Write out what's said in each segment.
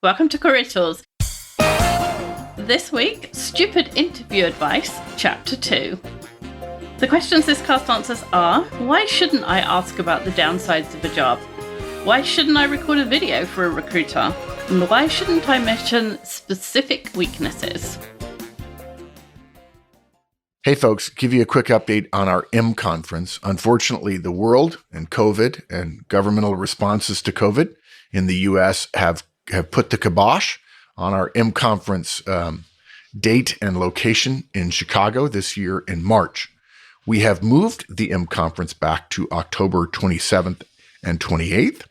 Welcome to Career Tools. This week, Stupid Interview Advice, Chapter 2. The questions this cast answers are, why shouldn't I ask about the downsides of a job? Why shouldn't I record a video for a recruiter? And why shouldn't I mention specific weaknesses? Hey folks, give you a quick update on our conference. Unfortunately, the world and COVID and governmental responses to COVID in the US have put the kibosh on our conference date and location in Chicago this year in March. We have moved the conference back to October 27th and 28th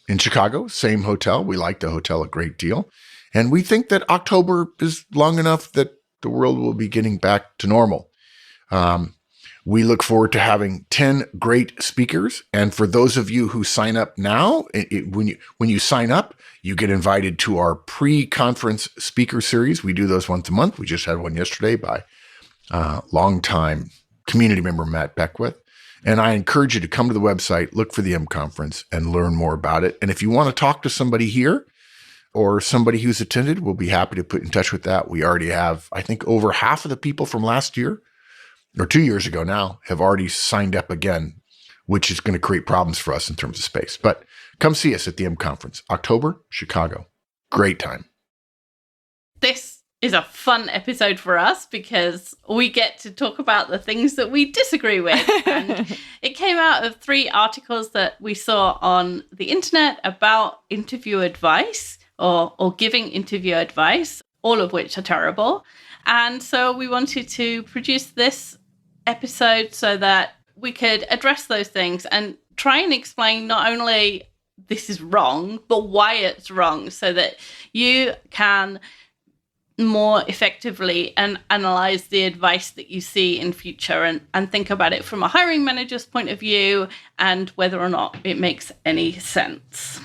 in Chicago, same hotel. We like the hotel a great deal. And we think that October is long enough that the world will be getting back to normal. We look forward to having 10 great speakers. And for those of you who sign up now, when you sign up, you get invited to our pre-conference speaker series. We do those once a month. We just had one yesterday by longtime community member Matt Beckwith. And I encourage you to come to the website, look for the conference, and learn more about it. And if you want to talk to somebody here or somebody who's attended, we'll be happy to put in touch with that. We already have, I think, over half of the people from last year or 2 years ago now have already signed up again, which is going to create problems for us in terms of space. But come see us at the conference, October, Chicago. Great time. This is a fun episode for us because we get to talk about the things that we disagree with. And it came out of 3 articles that we saw on the internet about interview advice or giving interview advice, all of which are terrible. And so we wanted to produce this episode so that we could address those things and try and explain not only this is wrong, but why it's wrong so that you can more effectively and analyze the advice that you see in future and think about it from a hiring manager's point of view and whether or not it makes any sense.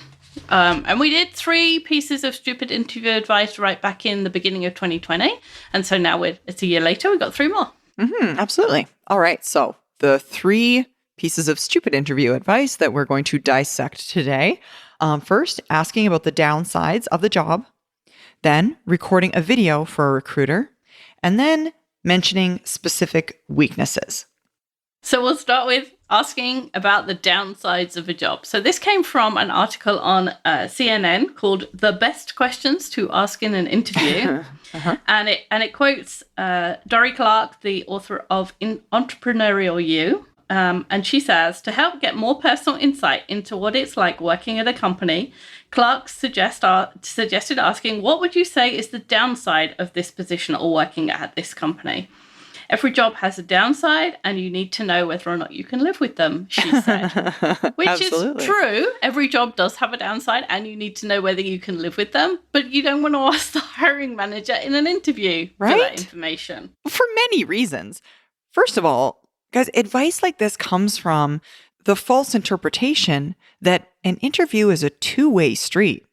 And we did 3 pieces of stupid interview advice right back in the beginning of 2020. And so now it's a year later, we've got 3 more. Absolutely. All right. So the 3 pieces of stupid interview advice that we're going to dissect today. First, asking about the downsides of the job. Then recording a video for a recruiter. And then mentioning specific weaknesses. So we'll start with asking about the downsides of a job. So this came from an article on CNN called "The Best Questions to Ask in an Interview," and it quotes Dory Clark, the author of Entrepreneurial You, and she says, to help get more personal insight into what it's like working at a company, Clark suggested asking, what would you say is the downside of this position or working at this company? Every job has a downside, and you need to know whether or not you can live with them, she said. Which Absolutely. is true. Every job does have a downside, and you need to know whether you can live with them. But you don't want to ask the hiring manager in an interview for that information. For many reasons. First of all, guys, advice like this comes from the false interpretation that an interview is a two-way street.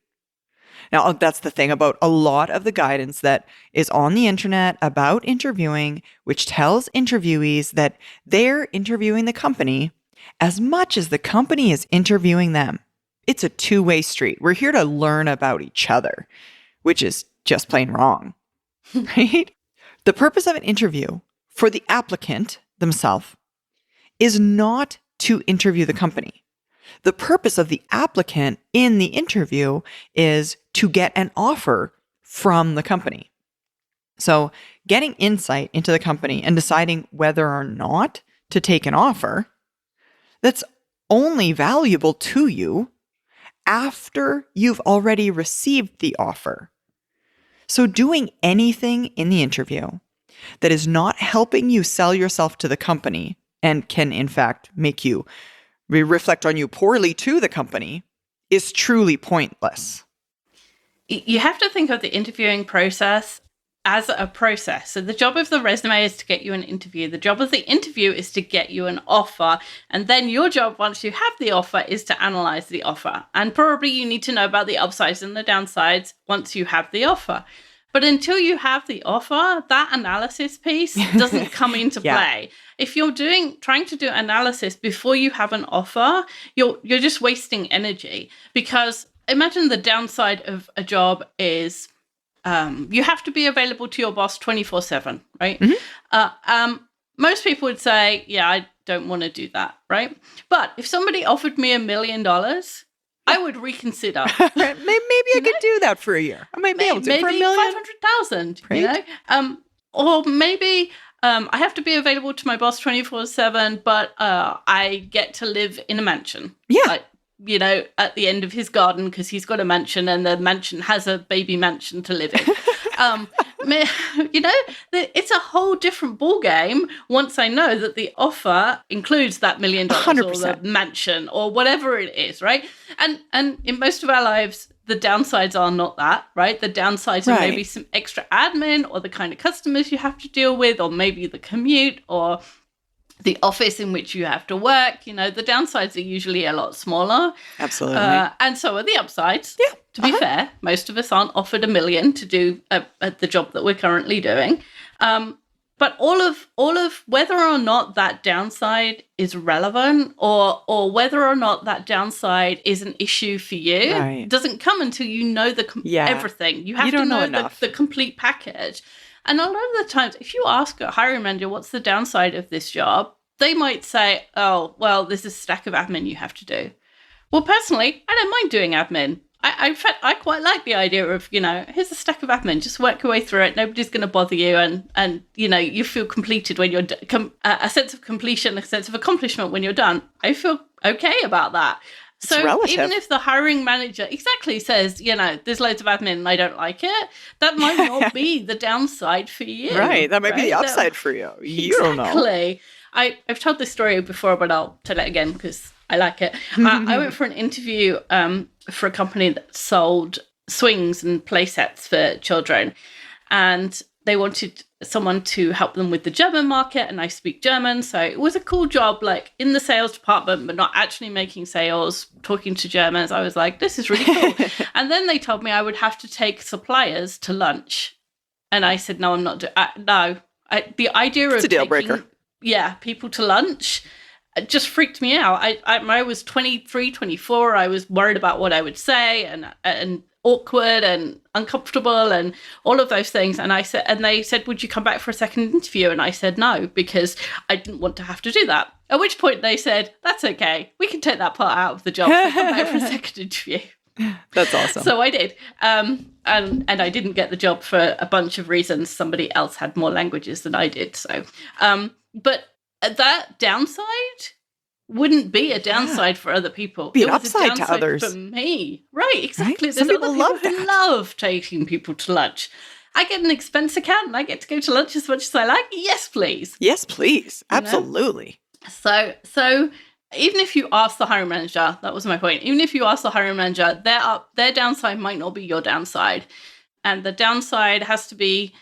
Now, that's the thing about a lot of the guidance that is on the internet about interviewing, which tells interviewees that they're interviewing the company as much as the company is interviewing them. It's a two-way street. We're here to learn about each other, which is just plain wrong, right? The purpose of an interview for the applicant themselves is not to interview the company. The purpose of the applicant in the interview is to get an offer from the company. So getting insight into the company and deciding whether or not to take an offer, that's only valuable to you after you've already received the offer. So doing anything in the interview that is not helping you sell yourself to the company and can in fact make you reflect on you poorly to the company is truly pointless. You have to think of the interviewing process as a process. So the job of the resume is to get you an interview. The job of the interview is to get you an offer. And then your job, once you have the offer, is to analyze the offer. And probably you need to know about the upsides and the downsides once you have the offer. But until you have the offer, that analysis piece doesn't come into play. If you're trying to do analysis before you have an offer, you're just wasting energy, because imagine the downside of a job is you have to be available to your boss 24/7, right? Most people would say, yeah, I don't want to do that, right? But if somebody offered me $1 million, I would reconsider. Maybe I could do that for a year. I might be able to. Maybe For $1 million. 500,000, Right. you know? Or maybe I have to be available to my boss 24/7, but I get to live in a mansion. Yeah. Like, you know, at the end of his garden, because he's got a mansion and the mansion has a baby mansion to live in. You know, it's a whole different ball game once I know that the offer includes that $1 million or 100%. the mansion or whatever it is, right? And in most of our lives, the downsides are not that, right? The downsides are Right. maybe some extra admin or the kind of customers you have to deal with, or maybe the commute or the office in which you have to work. You know, the downsides are usually a lot smaller. Absolutely. And so are the upsides. Yeah. To be fair, most of us aren't offered $1 million to do the job that we're currently doing. But all of whether or not that downside is relevant or whether or not that downside is an issue for you Right. doesn't come until you know everything. You have You don't to know know enough. the complete package. And a lot of the times, if you ask a hiring manager, what's the downside of this job? They might say, oh, well, there's a stack of admin you have to do. Well, personally, I don't mind doing admin. In fact, I quite like the idea of, you know, here's a stack of admin, just work your way through it. Nobody's going to bother you. And you know, you feel completed when you're a sense of completion, a sense of accomplishment when you're done. I feel okay about that. So relative. even if the hiring manager exactly says, you know, there's loads of admin and I don't like it, that might not be the downside for you. Right. That might be the right? upside for you. You don't know. Exactly. I've told this story before, but I'll tell it again because I like it. I went for an interview for a company that sold swings and play sets for children. And they wanted someone to help them with the German market, and I speak German. So it was a cool job, like in the sales department, but not actually making sales, talking to Germans. I was like, this is really cool. And then they told me I would have to take suppliers to lunch. And I said, no, I'm not doing the idea It's of a deal taking, breaker. yeah, people to lunch just freaked me out. I was 23, 24. I was worried about what I would say and awkward and uncomfortable and all of those things. And they said, would you come back for a second interview? And I said no, because I didn't want to have to do that. At which point they said, that's okay. We can take that part out of the job. So come back for a second interview. That's awesome. So I did. And I didn't get the job for a bunch of reasons. Somebody else had more languages than I did. So, but that downside wouldn't be a downside for other people. Be an It was a upside to downside others. for me. Right, exactly. Right? Some There's people other love people who that. love taking people to lunch. I get an expense account and I get to go to lunch as much as I like. Yes, please. Yes, please. You know? Absolutely. So even if you ask the hiring manager, that was my point, even if you ask the hiring manager, their downside might not be your downside. And the downside has to be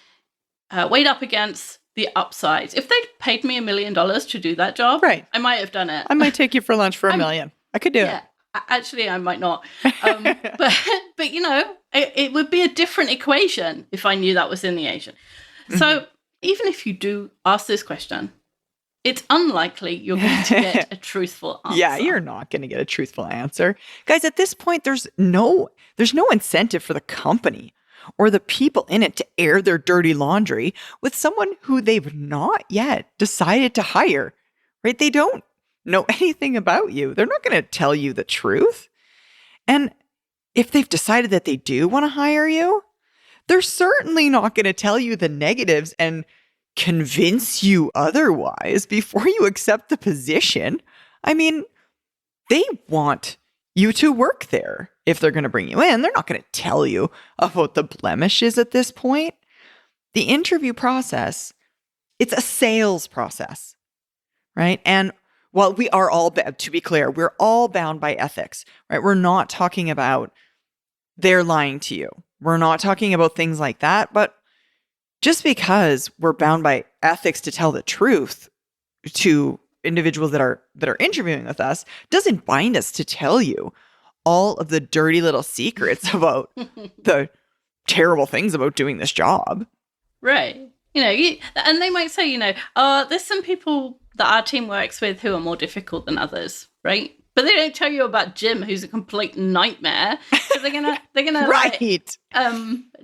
weighed up against the upsides. If they'd paid me $1 million to do that job, Right. I might have done it. I might take you for lunch for $1 million. I could do Yeah, actually, I might not. But you know, it would be a different equation if I knew that was in the Asian. So even if you do ask this question, it's unlikely you're going to get a truthful it. answer. Yeah, you're not going to get a truthful answer. Guys, at this point, there's no incentive for the company or the people in it to air their dirty laundry with someone who they've not yet decided to hire, right? They don't know anything about you. They're not going to tell you the truth. And if they've decided that they do want to hire you, they're certainly not going to tell you the negatives and convince you otherwise before you accept the position. I mean, they want you to work there. If they're going to bring you in, they're not going to tell you about the blemishes at this point. The interview process, it's a sales process, right? And while we are all, to be clear, we're all bound by ethics, right? We're not talking about they're lying to you. We're not talking about things like that. But just because we're bound by ethics to tell the truth to individuals that are interviewing with us doesn't bind us to tell you all of the dirty little secrets about the terrible things about doing this job. Right. You know, and they might say, you know, there's some people that our team works with who are more difficult than others, right? But they don't tell you about Jim, who's a complete nightmare. So they're gonna Right.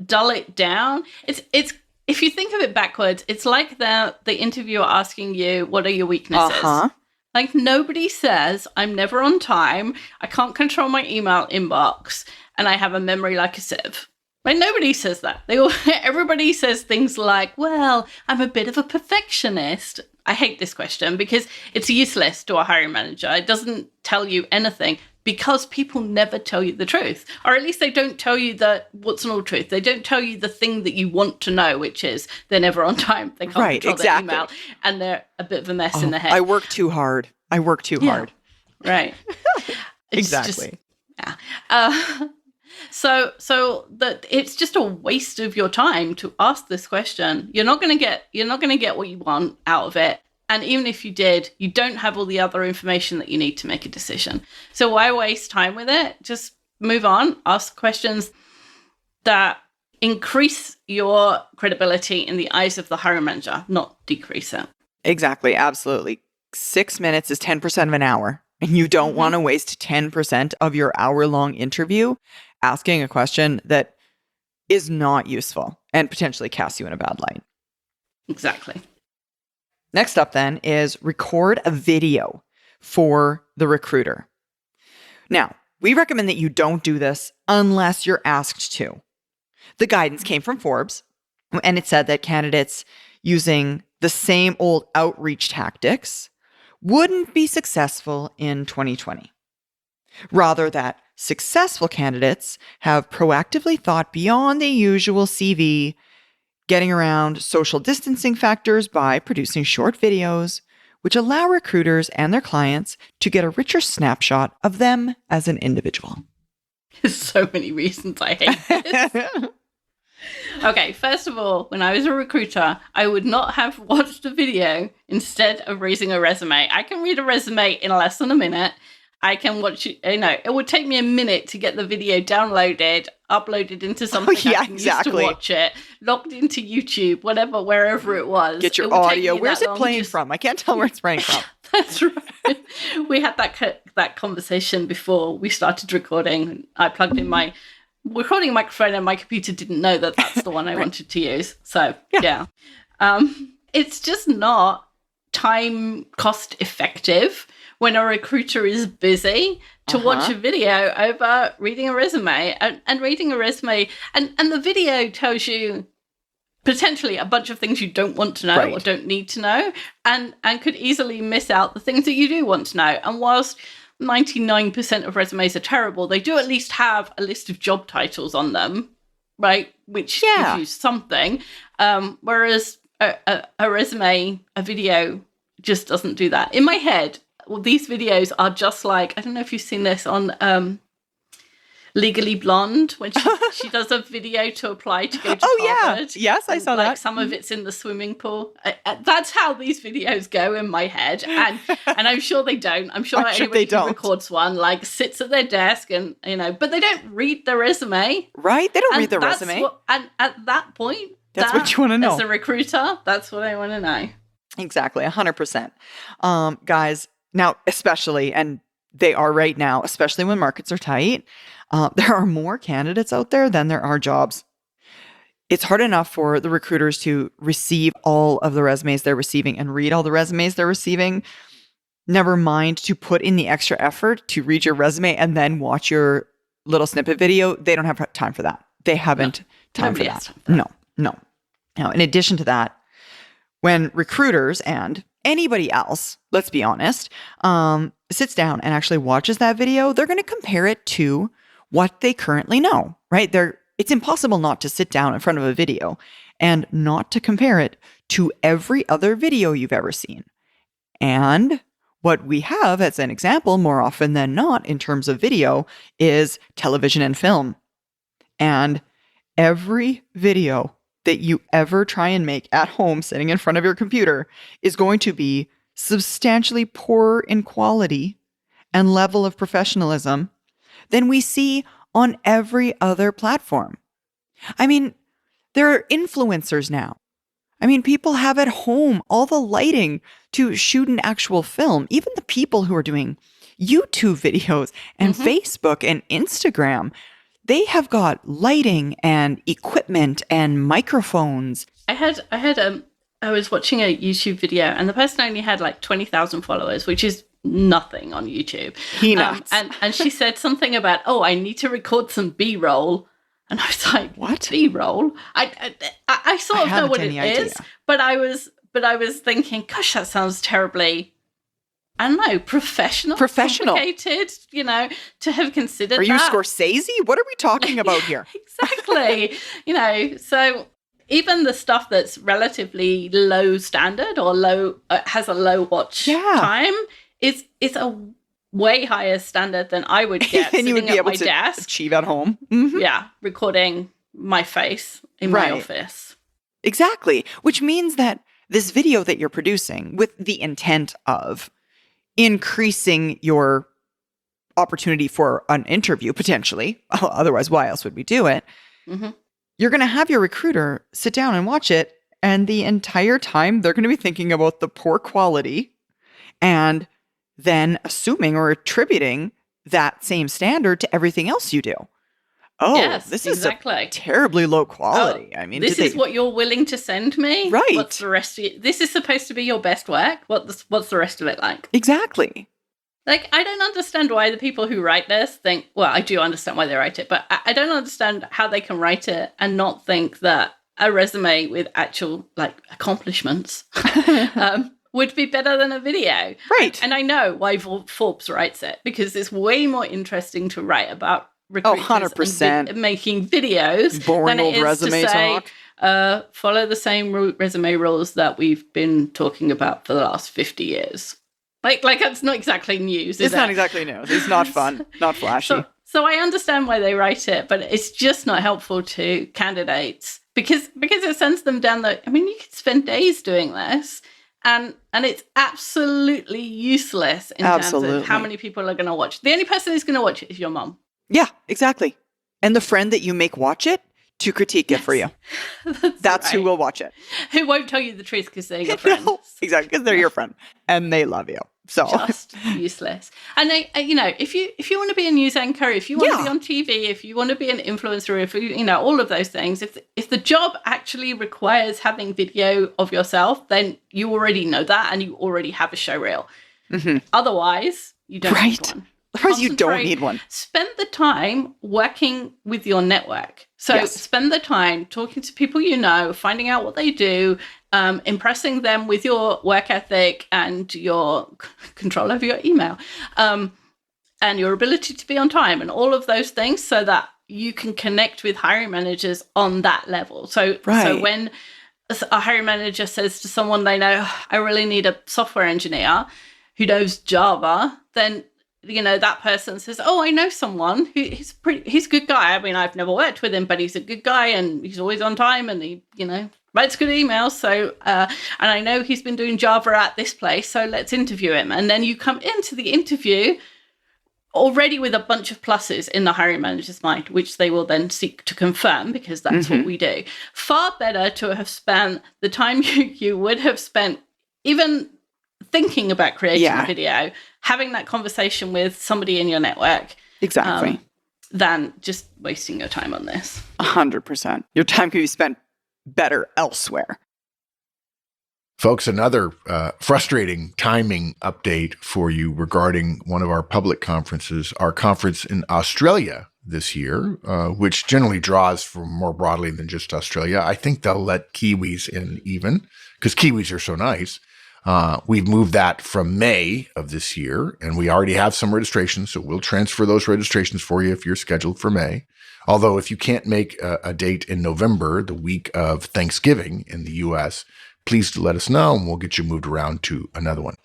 dull it down. It's if you think of it backwards, it's like the interviewer asking you, what are your weaknesses? Like, nobody says, I'm never on time, I can't control my email inbox, and I have a memory like a sieve. Like, nobody says that. Everybody says things like, well, I'm a bit of a perfectionist. I hate this question because it's useless to a hiring manager. It doesn't tell you anything because people never tell you the truth. Or at least they don't tell you what's an all truth. They don't tell you the thing that you want to know, which is they're never on time. They can't control their email, and they're a bit of a mess in the head. I work too hard. Hard. Right. Exactly. So that it's just a waste of your time to ask this question. You're not going to get what you want out of it. And even if you did, you don't have all the other information that you need to make a decision. So why waste time with it? Just move on, ask questions that increase your credibility in the eyes of the hiring manager, not decrease it. Exactly. Absolutely. 6 minutes is 10% of an hour. And you don't want to waste 10% of your hour-long interview asking a question that is not useful and potentially casts you in a bad light. Exactly. Next up then is record a video for the recruiter. Now, we recommend that you don't do this unless you're asked to. The guidance came from Forbes, and it said that candidates using the same old outreach tactics wouldn't be successful in 2020. Rather, that successful candidates have proactively thought beyond the usual CV, getting around social distancing factors by producing short videos, which allow recruiters and their clients to get a richer snapshot of them as an individual. There's so many reasons I hate this. Okay, first of all, when I was a recruiter, I would not have watched a video instead of reading a resume. I can read a resume in less than a minute. I can watch it, it would take me a minute to get the video downloaded, uploaded into something I can use to watch it, logged into YouTube, wherever it was. Get your audio. Where's it playing from? I can't tell where it's playing from. That's right. We had that conversation before we started recording. I plugged in my recording microphone and my computer didn't know that that's the one I wanted to use. So, yeah. It's just not time cost effective when a recruiter is busy to watch a video over reading a resume and reading a resume. And the video tells you potentially a bunch of things you don't want to know or don't need to know and could easily miss out the things that you do want to know. And whilst 99% of resumes are terrible, they do at least have a list of job titles on them, right? Which gives you something. Whereas a resume, a video just doesn't do that. In my head, well, these videos are just like, I don't know if you've seen this on Legally Blonde, when she does a video to apply to go to Harvard. Yes, I saw that. Some of it's in the swimming pool. That's how these videos go in my head. And I'm sure they don't. I'm sure anybody who records one, sits at their desk and, but they don't read the resume. Right? They don't read the resume. And at that point, that's what you want to know. As a recruiter, that's what I want to know. Exactly, 100%. Guys, now especially, and they are right now, especially when markets are tight, there are more candidates out there than there are jobs. It's hard enough for the recruiters to receive all of the resumes they're receiving and read all the resumes they're receiving. Never mind to put in the extra effort to read your resume and then watch your little snippet video. They don't have time for that. They haven't time for that. No. Now, in addition to that, when recruiters and anybody else, let's be honest, sits down and actually watches that video, they're going to compare it to what they currently know, right? It's impossible not to sit down in front of a video and not to compare it to every other video you've ever seen. And what we have as an example, more often than not, in terms of video, is television and film. And every video that you ever try and make at home sitting in front of your computer is going to be substantially poorer in quality and level of professionalism than we see on every other platform. I mean, there are influencers now. I mean, people have at home all the lighting to shoot an actual film. Even the people who are doing YouTube videos and Facebook and Instagram. They have got lighting and equipment and microphones. I was watching a YouTube video and the person only had like 20,000 followers, which is nothing on YouTube. Peanuts. And she said something about, oh, I need to record some B-roll. And I was like, what? B-roll? I sort of know what it is, but I was thinking, gosh, that sounds terribly, I don't know, professional, complicated, to have considered. Are you Scorsese? What are we talking about here? Exactly. So even the stuff that's relatively low standard or low has a low watch time is a way higher standard than I would get than you would be able to desk. Achieve at home. Mm-hmm. Yeah, recording my face in my office. Exactly, which means that this video that you're producing with the intent of increasing your opportunity for an interview, potentially, otherwise why else would we do it? Mm-hmm. You're going to have your recruiter sit down and watch it, and the entire time they're going to be thinking about the poor quality and then assuming or attributing that same standard to everything else you do. Oh, yes, this is terribly low quality. I mean, this is what you're willing to send me? Right. What's the rest of it? This is supposed to be your best work? What's the rest of it like? Exactly. Like, I don't understand why the people who write this think, well, I do understand why they write it, but I don't understand how they can write it and not think that a resume with actual, like, accomplishments would be better than a video. Right. And I know why Forbes writes it, because it's way more interesting to write about recruiters 100%. And making videos boring than it old is resume to say, talk. Follow the same resume rules that we've been talking about for the last 50 years. Like it's not exactly news, is it? It's not exactly news. It's not fun, not flashy. So I understand why they write it, but it's just not helpful to candidates because it sends them down you could spend days doing this and it's absolutely useless in terms of how many people are going to watch. The only person who's going to watch it is your mom. Yeah, exactly. And the friend that you make watch it to critique it for you. That's right. Who will watch it. Who won't tell you the truth because they're your friends. No, exactly, because they're your friend and they love you. So just useless. And if you want to be a news anchor, if you want to be on TV, if you want to be an influencer, if you all of those things, if the job actually requires having video of yourself, then you already know that and you already have a show reel. Mm-hmm. Otherwise, you don't need one. Otherwise, you don't need one. Spend the time working with your network. So spend the time talking to people finding out what they do, impressing them with your work ethic and your control over your email, and your ability to be on time and all of those things so that you can connect with hiring managers on that level. So when a hiring manager says to someone they know, I really need a software engineer who knows Java, then that person says, oh, I know someone who he's a good guy. I mean, I've never worked with him, but he's a good guy and he's always on time and he, writes good emails. So, and I know he's been doing Java at this place. So let's interview him. And then you come into the interview already with a bunch of pluses in the hiring manager's mind, which they will then seek to confirm because that's what we do. Far better to have spent the time you would have spent even thinking about creating a video, having that conversation with somebody in your network. Exactly. Than just wasting your time on this. 100%. Your time can be spent better elsewhere. Folks, another frustrating timing update for you regarding one of our public conferences, our conference in Australia this year, which generally draws from more broadly than just Australia. I think they'll let Kiwis in even because Kiwis are so nice. We've moved that from May of this year, and we already have some registrations, so we'll transfer those registrations for you if you're scheduled for May. Although if you can't make a date in November, the week of Thanksgiving in the U.S., please let us know, and we'll get you moved around to another one.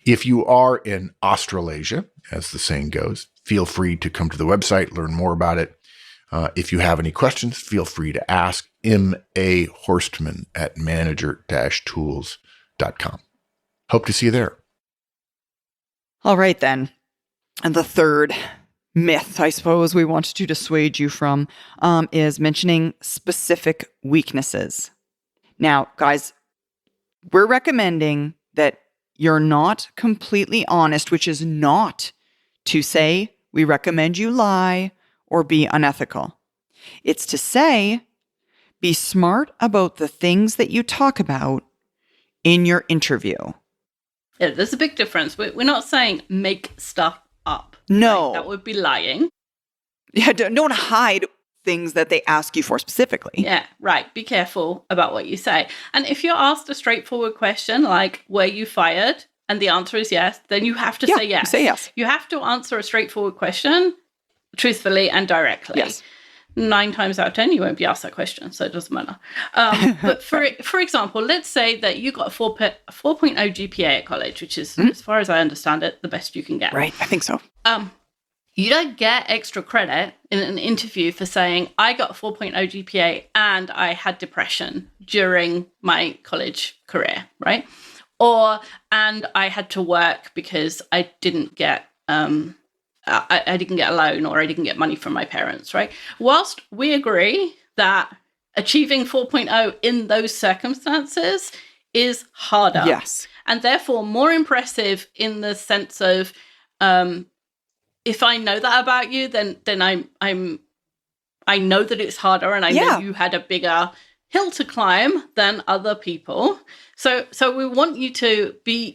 If you are in Australasia, as the saying goes, feel free to come to the website, learn more about it. If you have any questions, feel free to ask M.A. Horstman at manager-tools.com. Hope to see you there. All right, then. And the third myth, I suppose, we want to dissuade you from is mentioning specific weaknesses. Now, guys, we're recommending that you're not completely honest, which is not to say, we recommend you lie or be unethical. It's to say, be smart about the things that you talk about in your interview. Yeah, there's a big difference. We're not saying make stuff up. No. Right? That would be lying. Yeah, don't hide things that they ask you for specifically. Yeah, right. Be careful about what you say. And if you're asked a straightforward question like, were you fired? And the answer is yes, then you have to say yes. Say yes. You have to answer a straightforward question truthfully and directly. Yes. 9 times out of 10, you won't be asked that question, so it doesn't matter. But for example, let's say that you got a 4.0 GPA at college, which is, as far as I understand it, the best you can get. Right, I think so. You don't get extra credit in an interview for saying, I got a 4.0 GPA and I had depression during my college career, right? And I had to work because I didn't get I didn't get a loan or I didn't get money from my parents, right? Whilst we agree that achieving 4.0 in those circumstances is harder. Yes. And therefore more impressive in the sense of, if I know that about you, then I know that it's harder and I know you had a bigger hill to climb than other people. So we want you to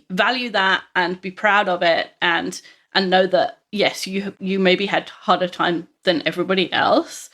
value that and be proud of it and know that, yes, you maybe had harder time than everybody else.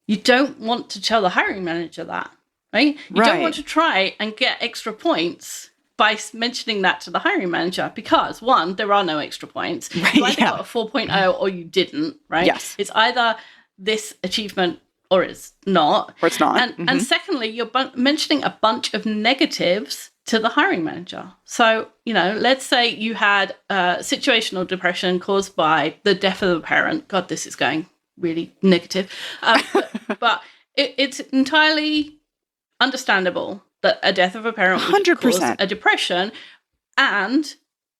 You don't want to tell the hiring manager that, right? You don't want to try and get extra points by mentioning that to the hiring manager because, one, there are no extra points. Right, you either got a 4.0 or you didn't, right? Yes. It's either this achievement or it's not. Or it's not. And secondly, you're mentioning a bunch of negatives to the hiring manager. So, let's say you had situational depression caused by the death of a parent. God, this is going really negative. But it's entirely understandable that a death of a parent would 100%. cause a depression, and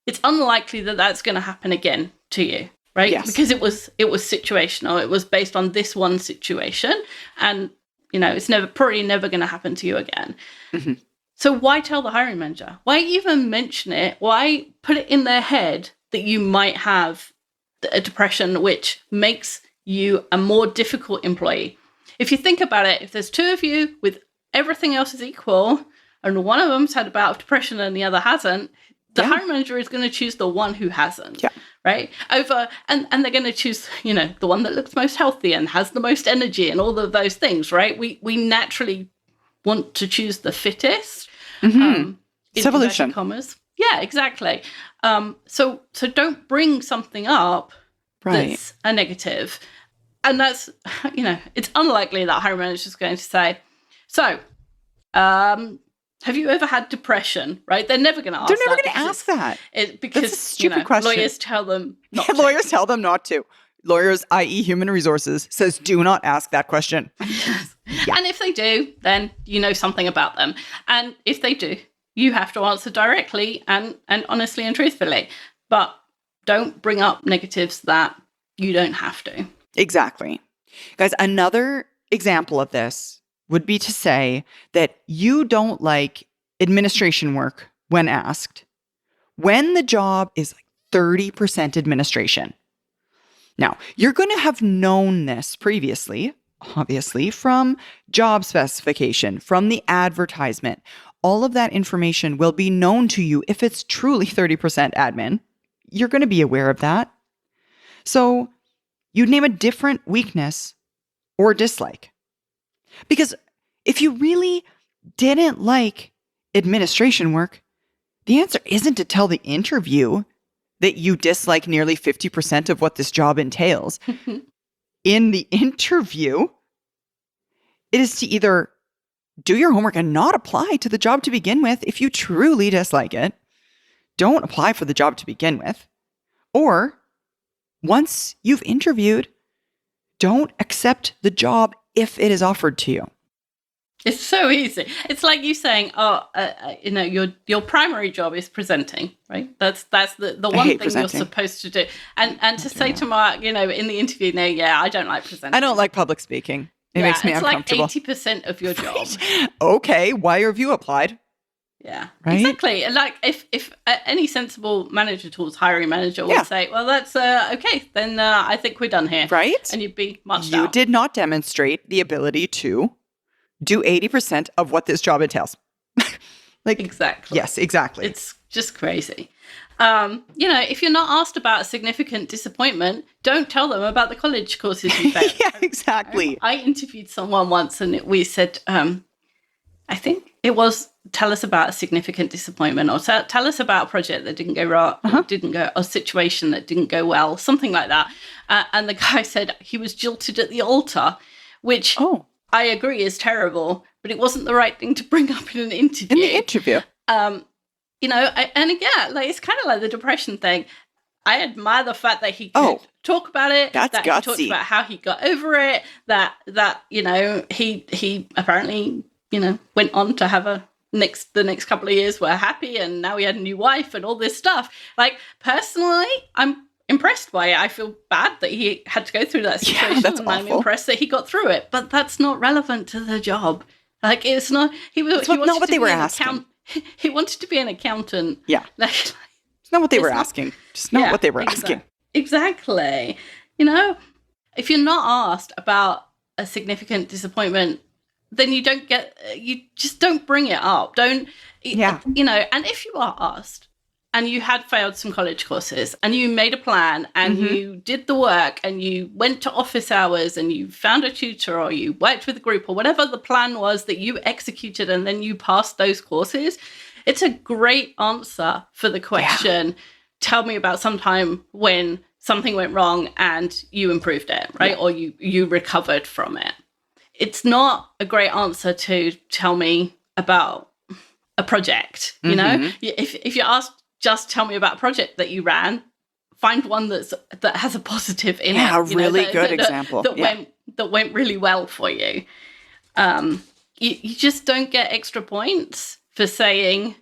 it's unlikely that that's going to happen again to you, right? Yes. Because it was situational. It was based on this one situation, and it's probably never going to happen to you again. Mm-hmm. So why tell the hiring manager? Why even mention it? Why put it in their head that you might have a depression, which makes you a more difficult employee? If you think about it, if there's 2 of you with everything else is equal, and one of them's had a bout of depression and the other hasn't, the hiring manager is going to choose the one who hasn't, right? And they're going to choose, the one that looks most healthy and has the most energy and all of those things, right? We naturally want to choose the fittest. It's evolution. Commas. Yeah, exactly. So don't bring something up that's a negative. And that's, it's unlikely that hiring manager is going to say, so, have you ever had depression? Right? They're never going to ask that. They're never going to ask that. Because that's a stupid question. Lawyers tell them not to. Lawyers tell them not to. Lawyers, i.e. human resources, says do not ask that question. Yes. Yeah. And if they do, then you know something about them. And if they do, you have to answer directly and honestly and truthfully. But don't bring up negatives that you don't have to. Exactly. Guys, another example of this would be to say that you don't like administration work when asked, when the job is like 30% administration. Now, you're going to have known this previously, obviously, from job specification, from the advertisement. All of that information will be known to you if it's truly 30% admin. You're going to be aware of that. So you'd name a different weakness or dislike. Because if you really didn't like administration work, the answer isn't to tell the interview that you dislike nearly 50% of what this job entails. In the interview, it is to either do your homework and not apply to the job to begin with if you truly dislike it. Don't apply for the job to begin with. Or once you've interviewed, don't accept the job if it is offered to you. It's so easy. It's like you saying, your primary job is presenting, right? That's the one thing you're supposed to do. And to say to Mark, in the interview, no, I don't like presenting. I don't like public speaking. It makes me uncomfortable. It's like 80% of your job. Okay, why have you applied? Yeah, Right? exactly. Like if any sensible manager tools, hiring manager would say, well, that's okay, then I think we're done here. Right? And you'd be much You did not demonstrate the ability to do 80% of what this job entails. Exactly. Yes, exactly. It's just crazy. If you're not asked about a significant disappointment, don't tell them about the college courses you failed. Yeah, exactly. I interviewed someone once and we said, I think it was, tell us about a significant disappointment, or tell us about a project that didn't go wrong, a situation that didn't go well, something like that. And the guy said he was jilted at the altar, which I agree is terrible, but it wasn't the right thing to bring up in an interview. In the interview. And again, like, it's kind of like the depression thing. I admire the fact that he could talk about it. That's that gutsy. He talked about how he got over it. That he apparently went on to have the next couple of years were happy, and now he had a new wife and all this stuff. Like, personally, I'm impressed by it. I feel bad that he had to go through that situation. Yeah, that's and awful. I'm impressed that he got through it. But that's not relevant to the job. Like, it's not. It's not what they were asking. He wanted to be an accountant. Yeah. Like, it's not what they were asking. Just not what they were asking. Exactly. If you're not asked about a significant disappointment, then you just don't bring it up. And if you are asked and you had failed some college courses and you made a plan and you did the work and you went to office hours and you found a tutor or you worked with a group or whatever the plan was that you executed and then you passed those courses, it's a great answer for the question, tell me about some time when something went wrong and you improved it, right? Yeah. Or you recovered from it. It's not a great answer to tell me about a project, you know? If you're asked, just tell me about a project that you ran, find one that has a positive in it. Yeah, a really good example. That went really well for you. You just don't get extra points for saying,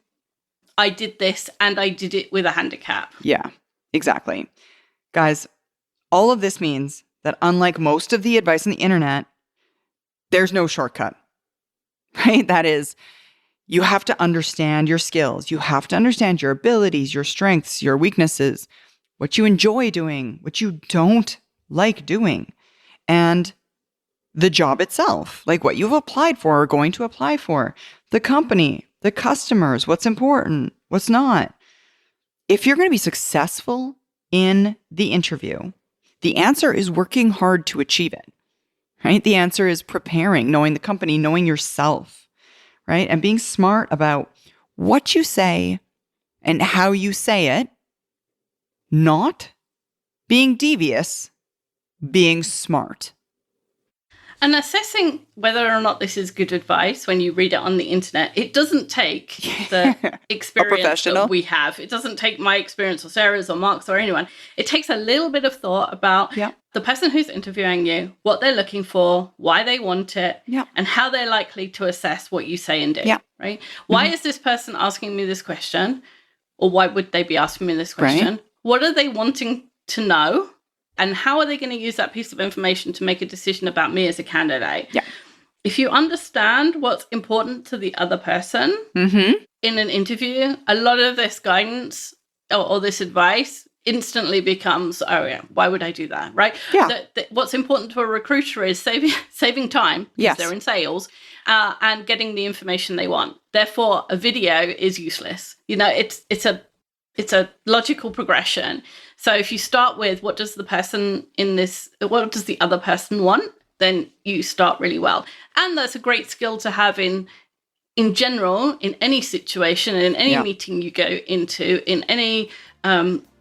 I did this and I did it with a handicap. Yeah, exactly. Guys, all of this means that unlike most of the advice on the internet, there's no shortcut, right? That is, you have to understand your skills. You have to understand your abilities, your strengths, your weaknesses, what you enjoy doing, what you don't like doing, and the job itself, like what you've applied for or going to apply for, the company, the customers, what's important, what's not. If you're going to be successful in the interview, the answer is working hard to achieve it, right? The answer is preparing, knowing the company, knowing yourself, right? And being smart about what you say and how you say it, not being devious, being smart. And assessing whether or not this is good advice when you read it on the internet, it doesn't take the experience that we have. It doesn't take my experience or Sarah's or Mark's or anyone. It takes a little bit of thought about the person who's interviewing you, what they're looking for, why they want it, and how they're likely to assess what you say and do, right? Why is this person asking me this question? Or why would they be asking me this question? Right. What are they wanting to know? And how are they going to use that piece of information to make a decision about me as a candidate? Yeah. If you understand what's important to the other person in an interview, a lot of this guidance or this advice instantly becomes, why would I do that, right? Yeah. What's important to a recruiter is saving time, because they're in sales, and getting the information they want. Therefore, a video is useless. It's a logical progression. So if you start with what does the other person want, then you start really well. And that's a great skill to have in general, in any situation, in any meeting you go into, in any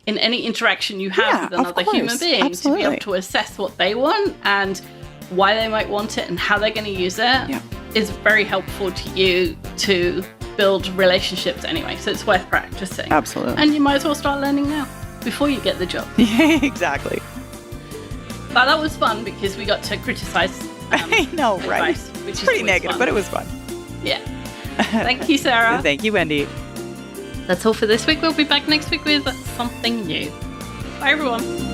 interaction you have with another human being, to be able to assess what they want and why they might want it and how they're going to use it is very helpful to you to build relationships anyway. So it's worth practicing. Absolutely. And you might as well start learning now before you get the job. Yeah, exactly. But that was fun because we got to criticize I know, right? Which is pretty negative, but it was fun. Yeah. Thank you, Sarah. Thank you, Wendy. That's all for this week. We'll be back next week with something new. Bye, everyone.